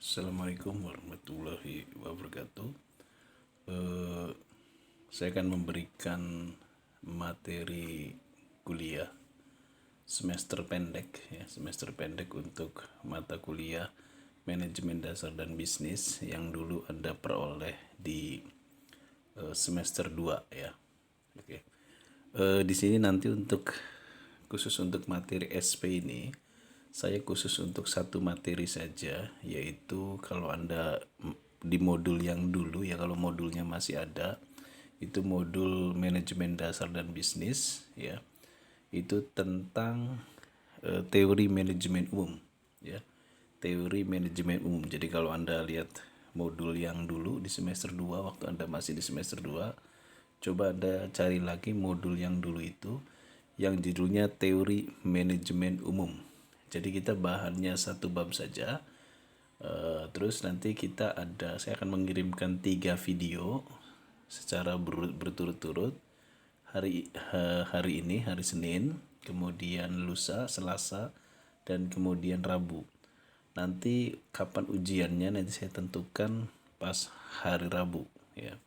Assalamualaikum warahmatullahi wabarakatuh. Saya akan memberikan materi kuliah semester pendek untuk mata kuliah manajemen dasar dan bisnis yang dulu Anda peroleh di semester 2 ya. Oke. Di sini nanti khusus untuk materi SP ini, saya khusus untuk satu materi saja, yaitu kalau Anda di modul yang dulu ya, kalau modulnya masih ada, itu modul manajemen dasar dan bisnis ya. Itu tentang teori manajemen umum ya. Teori manajemen umum. Jadi kalau Anda lihat modul yang dulu di semester 2 waktu Anda masih di semester 2, coba Anda cari lagi modul yang dulu itu yang judulnya teori manajemen umum. Jadi kita bahannya satu bab saja. Terus nanti saya akan mengirimkan 3 video secara berturut-turut hari ini, hari Senin, kemudian lusa, Selasa, dan kemudian Rabu. Nanti kapan ujiannya nanti saya tentukan pas hari Rabu ya.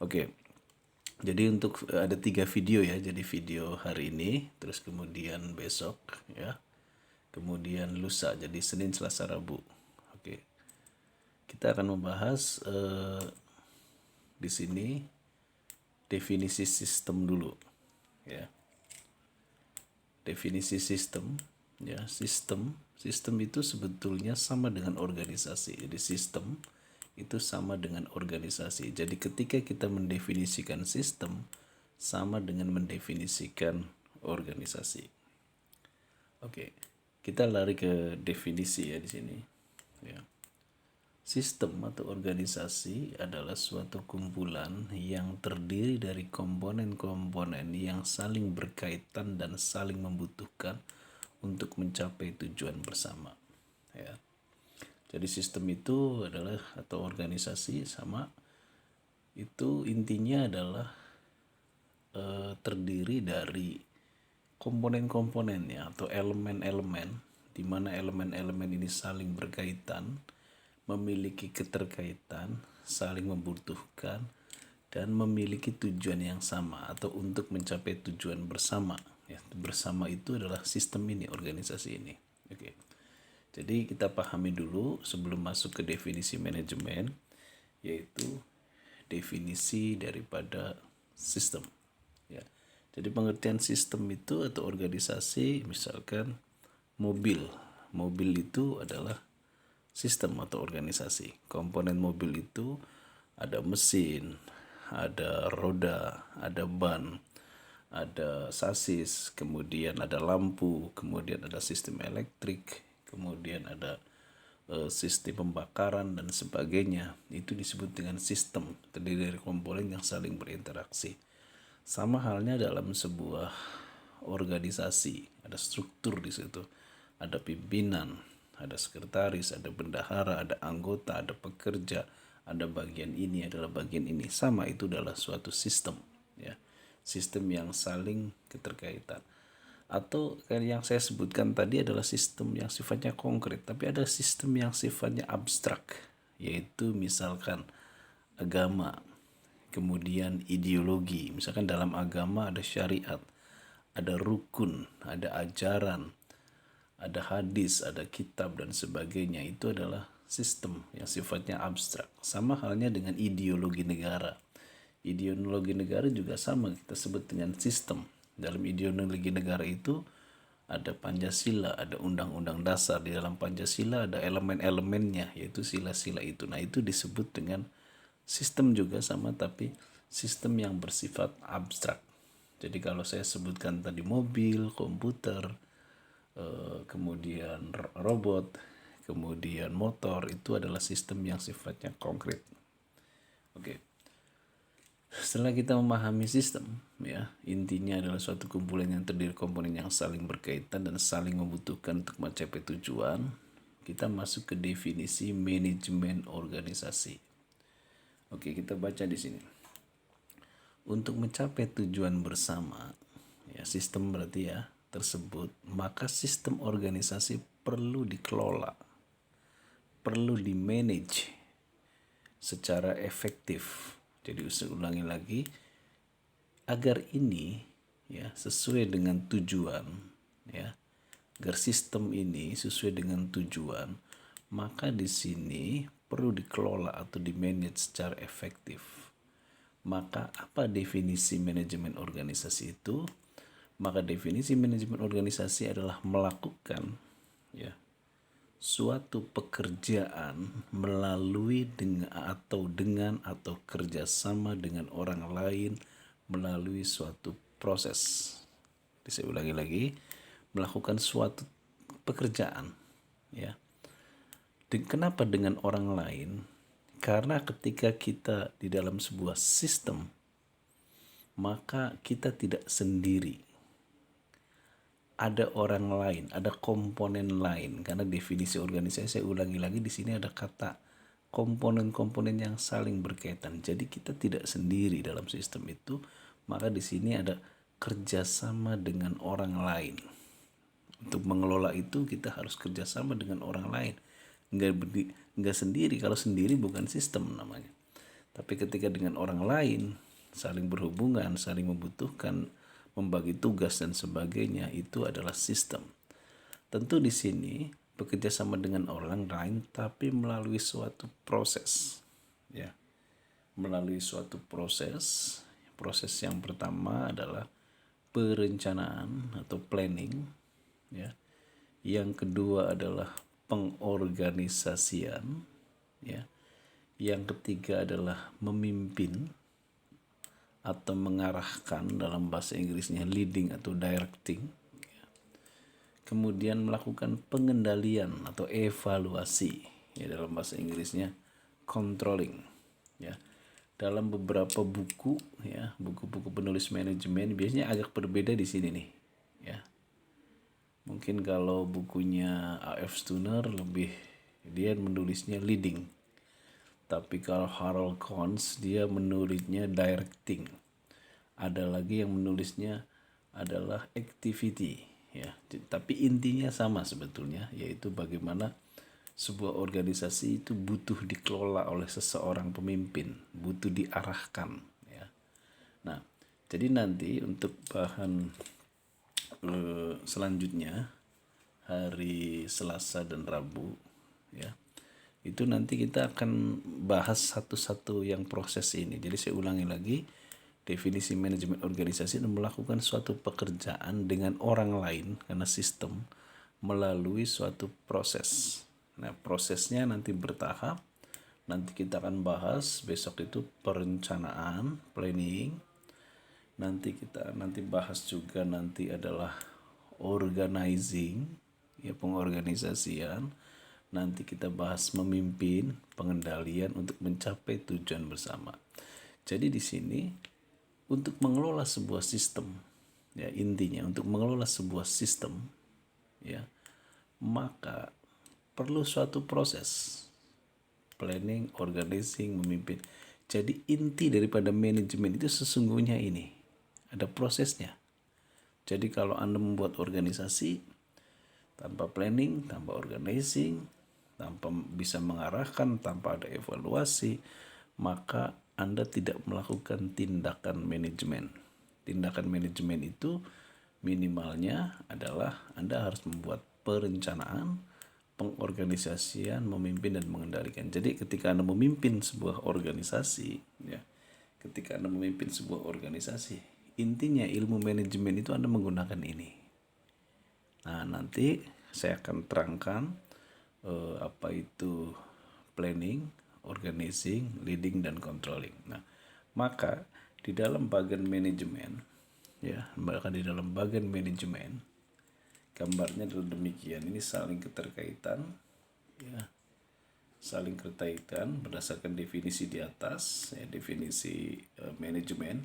Oke. Jadi ada 3 video ya. Jadi video hari ini, terus kemudian besok ya, kemudian lusa. Jadi Senin, Selasa, Rabu. Oke. Kita akan membahas di sini definisi sistem dulu ya. Definisi sistem ya. Sistem itu sebetulnya sama dengan organisasi. Jadi sistem itu sama dengan organisasi. Jadi ketika kita mendefinisikan sistem sama dengan mendefinisikan organisasi. Oke. Kita lari ke definisi ya di sini. Ya. Sistem atau organisasi adalah suatu kumpulan yang terdiri dari komponen-komponen yang saling berkaitan dan saling membutuhkan untuk mencapai tujuan bersama. Ya. Jadi sistem itu adalah atau organisasi itu intinya adalah terdiri dari komponen-komponennya atau elemen-elemen, di mana elemen-elemen ini saling berkaitan, memiliki keterkaitan, saling membutuhkan, dan memiliki tujuan yang sama atau untuk mencapai tujuan bersama. Ya, bersama itu adalah sistem ini, organisasi ini. Oke. Jadi kita pahami dulu sebelum masuk ke definisi manajemen, yaitu definisi daripada sistem. Ya. Jadi pengertian sistem itu atau organisasi, misalkan mobil. Mobil itu adalah sistem atau organisasi. Komponen mobil itu ada mesin, ada roda, ada ban, ada sasis, kemudian ada lampu, kemudian ada sistem elektrik, kemudian ada sistem pembakaran dan sebagainya. Itu disebut dengan sistem, terdiri dari komponen yang saling berinteraksi. Sama halnya dalam sebuah organisasi, ada struktur di situ, ada pimpinan, ada sekretaris, ada bendahara, ada anggota, ada pekerja, ada bagian ini, adalah bagian ini. Sama, itu adalah suatu sistem ya. Sistem yang saling keterkaitan. Atau yang saya sebutkan tadi adalah sistem yang sifatnya konkret, tapi ada sistem yang sifatnya abstrak, yaitu misalkan agama, kemudian ideologi. Misalkan dalam agama ada syariat, ada rukun, ada ajaran, ada hadis, ada kitab dan sebagainya. Itu adalah sistem yang sifatnya abstrak. Sama halnya dengan ideologi negara. Ideologi negara juga sama, kita sebut dengan sistem. Dalam ideologi negara itu ada Pancasila, ada Undang-Undang Dasar. Di dalam Pancasila ada elemen-elemennya, yaitu sila-sila itu. Nah, itu disebut dengan sistem juga sama, tapi sistem yang bersifat abstrak. Jadi kalau saya sebutkan tadi mobil, komputer, kemudian robot, kemudian motor, itu adalah sistem yang sifatnya konkret. Oke. Setelah kita memahami sistem, ya, intinya adalah suatu kumpulan yang terdiri komponen yang saling berkaitan dan saling membutuhkan untuk mencapai tujuan. Kita masuk ke definisi manajemen organisasi. Oke, kita baca di sini. Untuk mencapai tujuan bersama, ya, sistem berarti ya tersebut, maka sistem organisasi perlu dikelola, perlu di manage secara efektif. Jadi ulangi lagi, agar ini ya sesuai dengan tujuan, ya, agar sistem ini sesuai dengan tujuan, maka di sini perlu dikelola atau di manage secara efektif. Maka apa definisi manajemen organisasi itu? Maka definisi manajemen organisasi adalah melakukan ya suatu pekerjaan melalui dengan atau kerjasama dengan orang lain melalui suatu proses. Saya ulangi lagi, melakukan suatu pekerjaan, ya. Kenapa dengan orang lain? Karena ketika kita di dalam sebuah sistem, maka kita tidak sendiri. Ada orang lain, ada komponen lain. Karena definisi organisasi, saya ulangi lagi, di sini ada kata komponen-komponen yang saling berkaitan. Jadi kita tidak sendiri dalam sistem itu, maka di sini ada kerjasama dengan orang lain. Untuk mengelola itu kita harus kerjasama dengan orang lain. Enggak sendiri, kalau sendiri bukan sistem namanya. Tapi ketika dengan orang lain, saling berhubungan, saling membutuhkan, membagi tugas dan sebagainya, itu adalah sistem. Tentu di sini bekerja sama dengan orang lain, tapi melalui suatu proses, ya, melalui suatu proses. Proses yang pertama adalah perencanaan atau planning, ya. Yang kedua adalah pengorganisasian, ya. Yang ketiga adalah memimpin atau mengarahkan, dalam bahasa Inggrisnya leading atau directing. Kemudian melakukan pengendalian atau evaluasi, ya, dalam bahasa Inggrisnya controlling, ya. Dalam beberapa buku, ya, buku-buku penulis manajemen biasanya agak berbeda di sini nih, ya. Mungkin kalau bukunya A.F. Stonner dia menulisnya leading. Tapi kalau Harold Kohns dia menulisnya directing. Ada lagi yang menulisnya adalah activity, ya. Tapi intinya sama sebetulnya, yaitu bagaimana sebuah organisasi itu butuh dikelola oleh seseorang pemimpin, butuh diarahkan, ya. Nah, jadi nanti untuk bahan selanjutnya hari Selasa dan Rabu, ya, itu nanti kita akan bahas satu-satu yang proses ini. Jadi saya ulangi lagi, definisi manajemen organisasi adalah melakukan suatu pekerjaan dengan orang lain karena sistem melalui suatu proses. Nah, prosesnya nanti bertahap. Nanti kita akan bahas besok itu perencanaan, planning. Nanti kita bahas juga nanti adalah organizing, ya, pengorganisasian. Nanti kita bahas memimpin, pengendalian untuk mencapai tujuan bersama. Jadi di sini untuk mengelola sebuah sistem, ya, intinya untuk mengelola sebuah sistem, ya, maka perlu suatu proses planning, organizing, memimpin. Jadi inti daripada manajemen itu sesungguhnya ini, ada prosesnya. Jadi kalau Anda membuat organisasi tanpa planning, tanpa organizing, tanpa bisa mengarahkan, tanpa ada evaluasi, maka Anda tidak melakukan tindakan manajemen. Tindakan manajemen itu minimalnya adalah Anda harus membuat perencanaan, pengorganisasian, memimpin dan mengendalikan. Jadi ketika Anda memimpin sebuah organisasi, ya, ketika Anda memimpin sebuah organisasi, intinya ilmu manajemen itu Anda menggunakan ini. Nah, nanti saya akan terangkan apa itu planning, organizing, leading, dan controlling. Nah, maka di dalam bagian manajemen, ya, bahkan di dalam bagian manajemen, gambarnya adalah demikian. Ini saling keterkaitan, ya, saling keterkaitan berdasarkan definisi di atas, ya, definisi manajemen,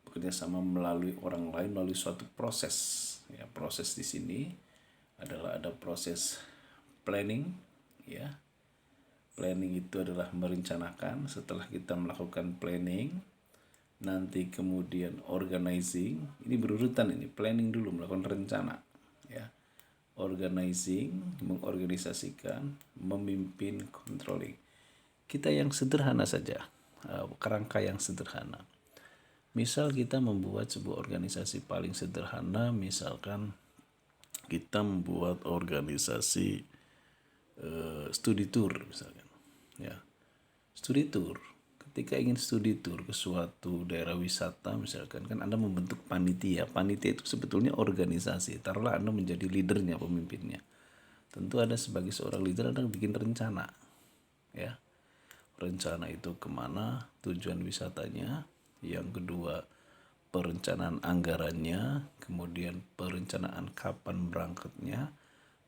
bekerja sama melalui orang lain melalui suatu proses. Ya, proses di sini adalah ada proses planning, ya. Planning itu adalah merencanakan. Setelah kita melakukan planning, nanti kemudian organizing. Ini berurutan ini. Planning dulu, melakukan rencana, ya. organizing, mengorganisasikan, memimpin, controlling. Kita yang sederhana saja, kerangka yang sederhana. Misal kita membuat sebuah organisasi paling sederhana, misalkan kita membuat organisasi studi tour misalkan, ya. Studi tour. Ketika ingin studi tour ke suatu daerah wisata misalkan, kan Anda membentuk panitia. Panitia itu sebetulnya organisasi. Taruhlah Anda menjadi leadernya, pemimpinnya. Tentu Anda sebagai seorang leader Anda bikin rencana, ya. Rencana itu kemana, tujuan wisatanya. Yang kedua, perencanaan anggarannya, kemudian perencanaan kapan berangkatnya,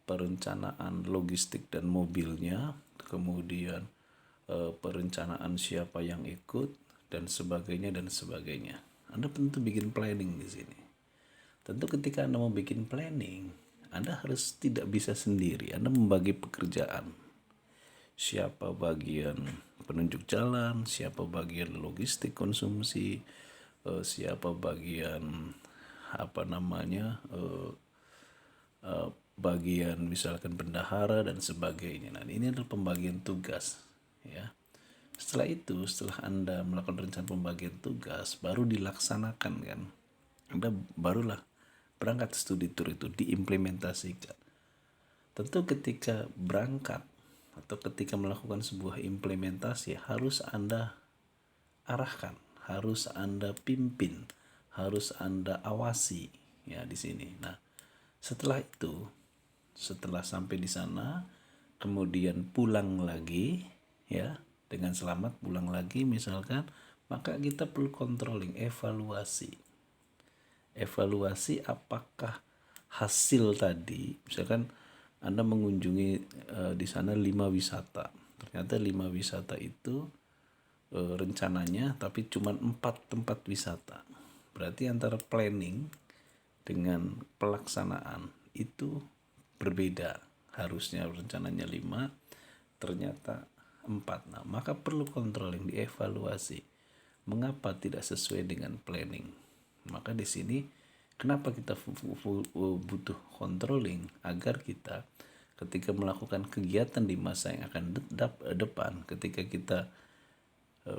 perencanaan logistik dan mobilnya, kemudian perencanaan siapa yang ikut dan sebagainya dan sebagainya. Anda tentu bikin planning di sini. Tentu ketika Anda mau bikin planning, Anda harus tidak bisa sendiri. Anda membagi pekerjaan. Siapa bagian penunjuk jalan, siapa bagian logistik konsumsi, siapa bagian bagian misalkan bendahara dan sebagainya. Nah, ini adalah pembagian tugas, ya. Setelah Anda melakukan rencana pembagian tugas, baru dilaksanakan kan. Anda barulah berangkat studi tour itu diimplementasikan. Tentu ketika berangkat atau ketika melakukan sebuah implementasi harus Anda arahkan, harus Anda pimpin, harus Anda awasi, ya di sini. Nah, setelah itu, setelah sampai di sana, kemudian pulang lagi, ya, dengan selamat pulang lagi misalkan, maka kita perlu controlling, evaluasi. Evaluasi apakah hasil tadi, misalkan Anda mengunjungi di sana 5 wisata. Ternyata 5 wisata itu rencananya tapi cuma 4 tempat wisata. Berarti antara planning dengan pelaksanaan itu berbeda. Harusnya rencananya 5, ternyata 4. Nah, maka perlu controlling, dievaluasi. Mengapa tidak sesuai dengan planning? Maka di sini kenapa kita butuh controlling, agar kita ketika melakukan kegiatan di masa yang akan depan, ketika kita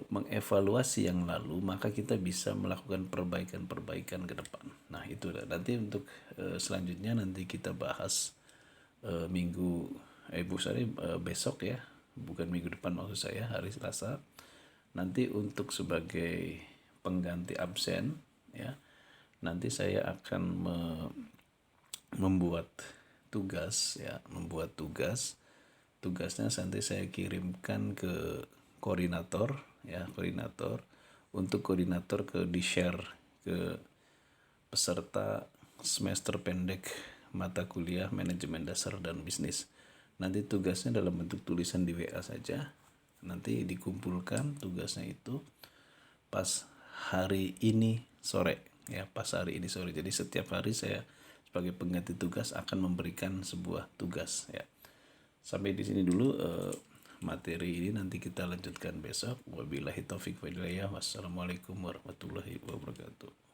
mengevaluasi yang lalu, maka kita bisa melakukan perbaikan-perbaikan ke depan. Nah, itu nanti untuk selanjutnya nanti kita bahas besok ya, bukan minggu depan maksud saya, hari Selasa. Nanti untuk sebagai pengganti absen, ya, nanti saya akan membuat tugas, ya, tugasnya nanti saya kirimkan ke koordinator, ya, untuk koordinator di share ke peserta semester pendek mata kuliah manajemen dasar dan bisnis. Nanti tugasnya dalam bentuk tulisan di WA saja. Nanti dikumpulkan tugasnya itu pas hari ini sore, ya, pas hari ini sore. Jadi setiap hari saya sebagai pengganti tugas akan memberikan sebuah tugas, ya. Sampai di sini dulu materi ini, nanti kita lanjutkan besok. Wabillahi taufik wal hidayah. Wassalamualaikum warahmatullahi wabarakatuh.